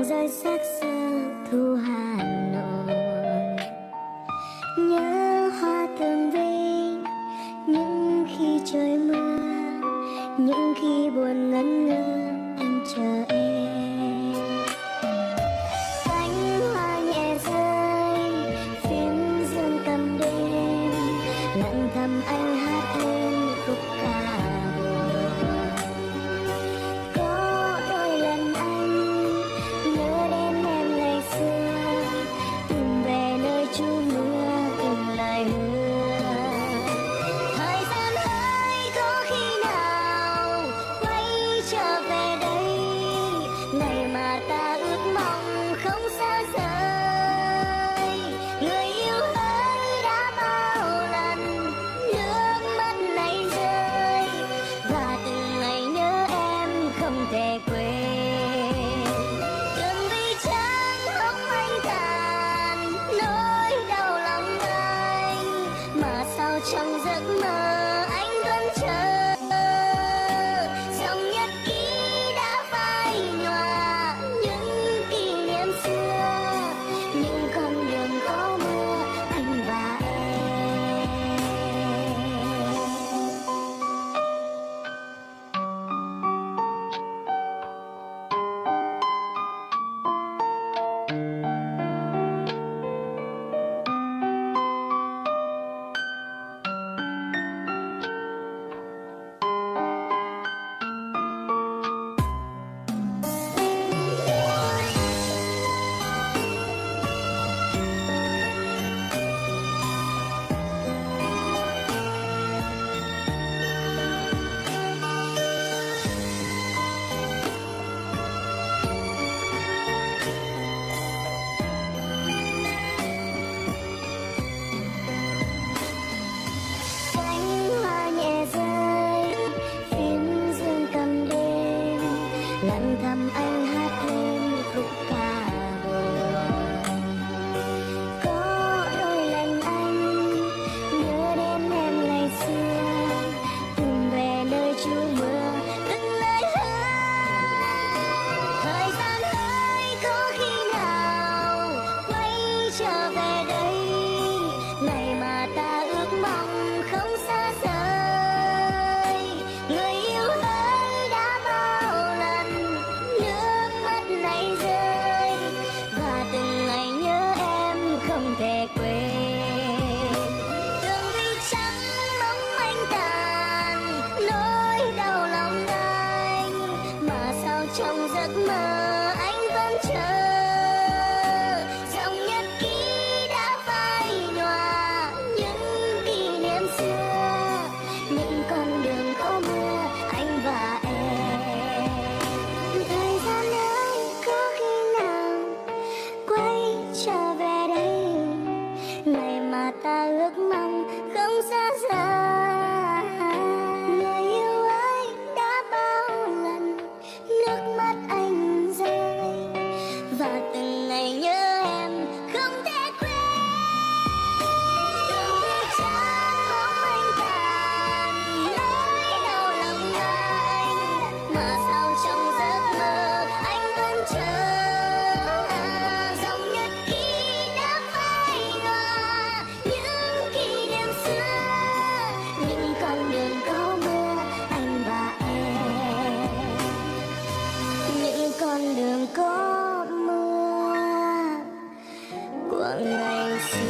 rơi xác xơ thu Hà Nội. Nhớ hoa tường vi những khi trời mưa, những khi buồn ngẩn ngơ anh chờ em. Cánh hoa nhẹ rơi phím dương cầm đêm, lặng thầm anh hát lên khúc ca buồn. Có đôi lần anh nhớ đến em ngày xưa, tìm về nơi trú mưa từng lời hứa. Thời gian ơi có khi nào quay trở về đây, ngày mà ta ước mong không xa rời. Người yêu ơi đã bao lần nước mắt này rơi, và từng ngày nhớ em không thể quên. Đường đi trắng hốc anh tàn nỗi đau lòng anh, mà sao trong giấc mơ anh vẫn chờ. Dòng nhật ký đã phai nhòa những kỷ niệm xưa, những con đường có mưa anh và em. Cánh hoa nhẹ rơi phím dương cầm đêm, lặng thầm anh hát lên khúc ca buồn. Có đôi lần anh nhớ đến em ngày xưa, tìm về nơi trú mưa từng lời hứa. Thời gian ơi có khi nào quay trở về đây, ngày mà ta ước mong không xa rời. Người yêu ơi đã bao lần nước mắt này rơi, và từng ngày nhớ em không thể quên. Đường đi trắng bóng anh tàn nỗi đau lòng anh, mà sao trong giấc mơ anh vẫn chờ. Dòng nhật ký đã phai nhòa những kỷ niệm xưa, những con đường có mưa anh và em. Thời gian ơi có khi nào quay trở về đây, ngày mà ta ước mong không xa rời. Người yêu ơi đã bao lần nước mắt anh rơi, và từng ngày nhớ em không thể quên. Đường đi trắng bóng anh tàn nỗi đau lòng anh, mà sao trong giấc mơ anh vẫn chờ. Dòng nhật ký đã phai nhòa những kỷ niệm xưa, những con đường có mưa anh và em. Những con đường có mưa của ngày xưa.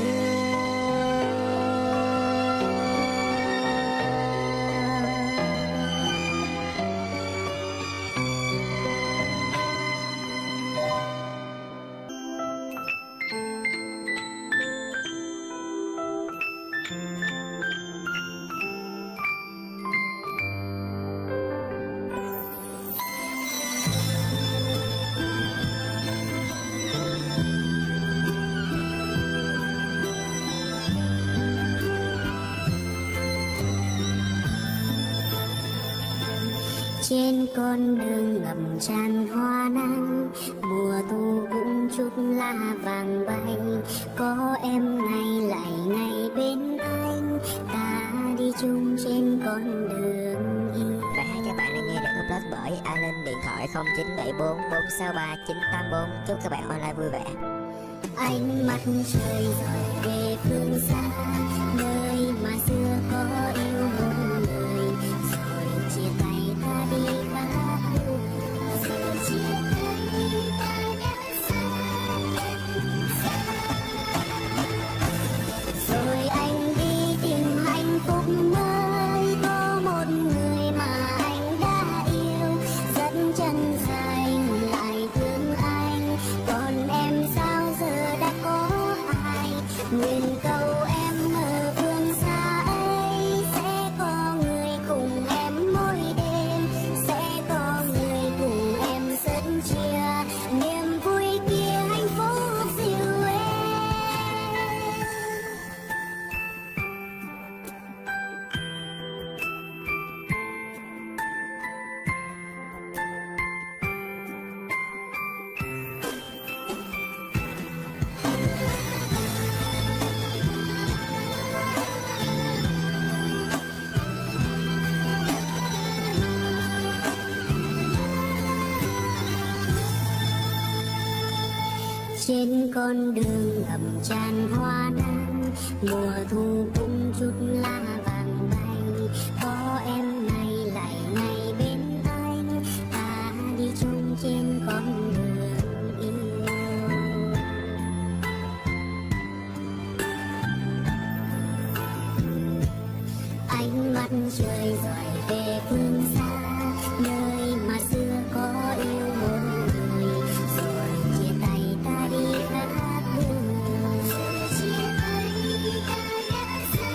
Trên con đường ngập tràn hoa nắng, mùa thu cũng chút lá vàng bay. Có em ngày lại ngày bên anh, ta đi chung trên con đường yêu. Bài hát cho bạn đang nghe được Upload bởi Alan, điện thoại 0974 463 984. Chúc các bạn online vui vẻ. Ánh mặt trời rọi về phương xa, nơi mà xưa có yêu một người, rồi chia tay ta đi khác đường. Rồi chia tay ta đã xa. Rồi anh đi tìm hạnh phúc mới, có một người mà anh đã yêu, rất chân thành lại thương anh. Còn em sao giờ đã có ai? Nguyện cầu em ở phương xa ấy, sẽ có người cùng em mỗi đêm, sẽ có người cùng em sân chia niềm vui kia, hạnh phúc dịu êm. Trên con đường ngập tràn hoa nắng, mùa thu cũng chút lá vàng bay. Có em này lại ngày bên anh, ta đi chung trên con đường yêu. Ánh mặt trời rọi về phương xa, nơi mà xưa có yêu một người, rồi chia tay ta đi khác đường. Rồi chia tay ta đã xa.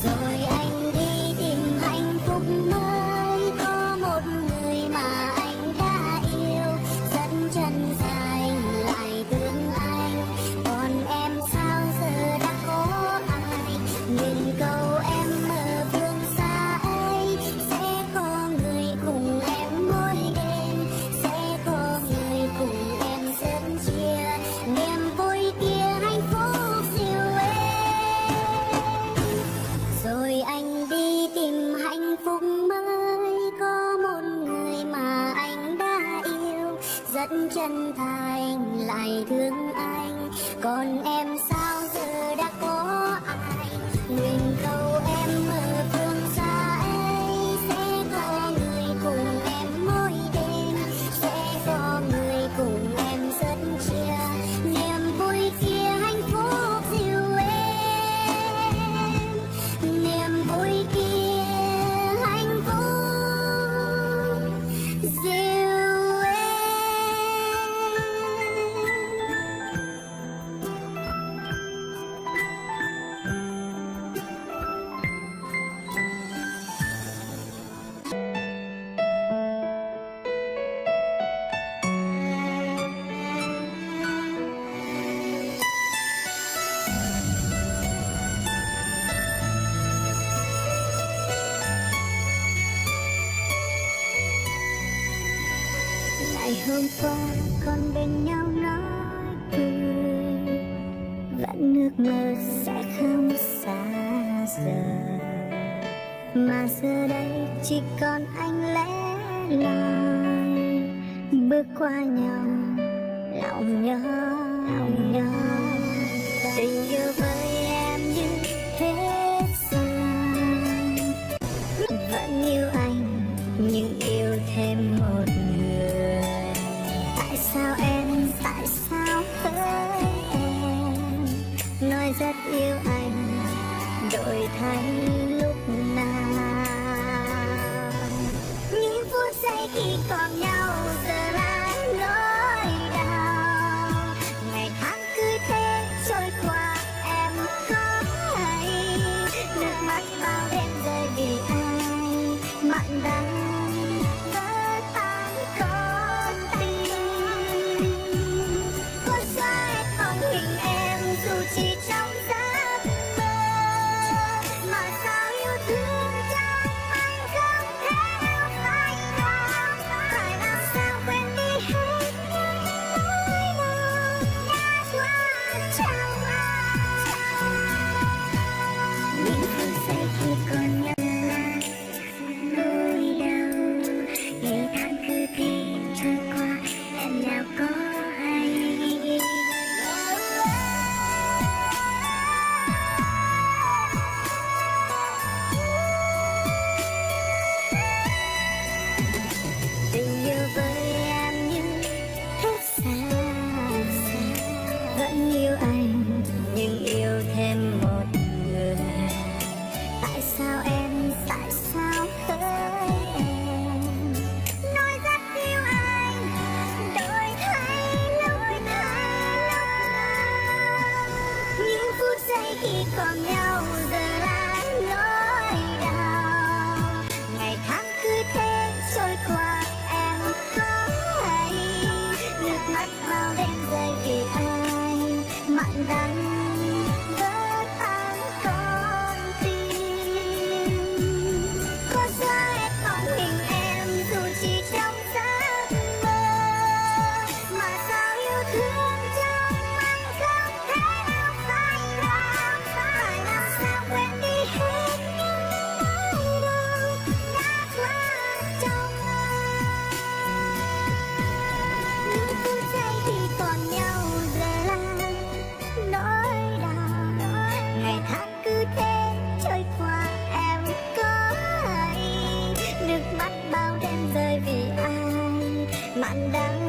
Rồi anh đi tìm hạnh phúc mới, có một người mà anh đã yêu, rất chân thành lại thương anh. Còn em sao giờ đã có ai? Nguyện cầu em ở phương xa ấy, sẽ có người cùng em mỗi đêm, sẽ có người cùng em sớm chia niềm vui kia, hạnh phúc dịu êm. Rồi anh đi tìm hạnh phúc mới, có một người mà anh đã yêu, rất chân thành lại thương anh. Còn em sao giờ đã có ai? Nguyện cầu em ở phương xa ấy, sẽ có người cùng em mỗi đêm, sẽ có người cùng em rất chia niềm vui kia, hạnh phúc dịu êm. Niềm vui kia, hạnh phúc dịu êm. Ngày hôm qua còn bên nhau nói cười, vẫn ước mơ sẽ không xa rời, mà giờ đây chỉ còn anh lẻ loi bước qua nhau, lòng nhớ tình yêu với em như hết rồi. Vẫn yêu anh nhưng yêu thêm một người. Tại sao em, tại sao hỡi em nói rất yêu anh, đổi thay lúc nào. Những phút giây khi còn nhau giờ là nỗi đau. Ngày tháng cứ thế trôi qua em không hay, nước mắt bao đêm rơi vì ai mặn đắng vỡ tan con tim. Có xa không hình em dù chỉ trong giấc mơ, mà sao yêu thương cho anh không theo phai nhạt. Phải mạn đắng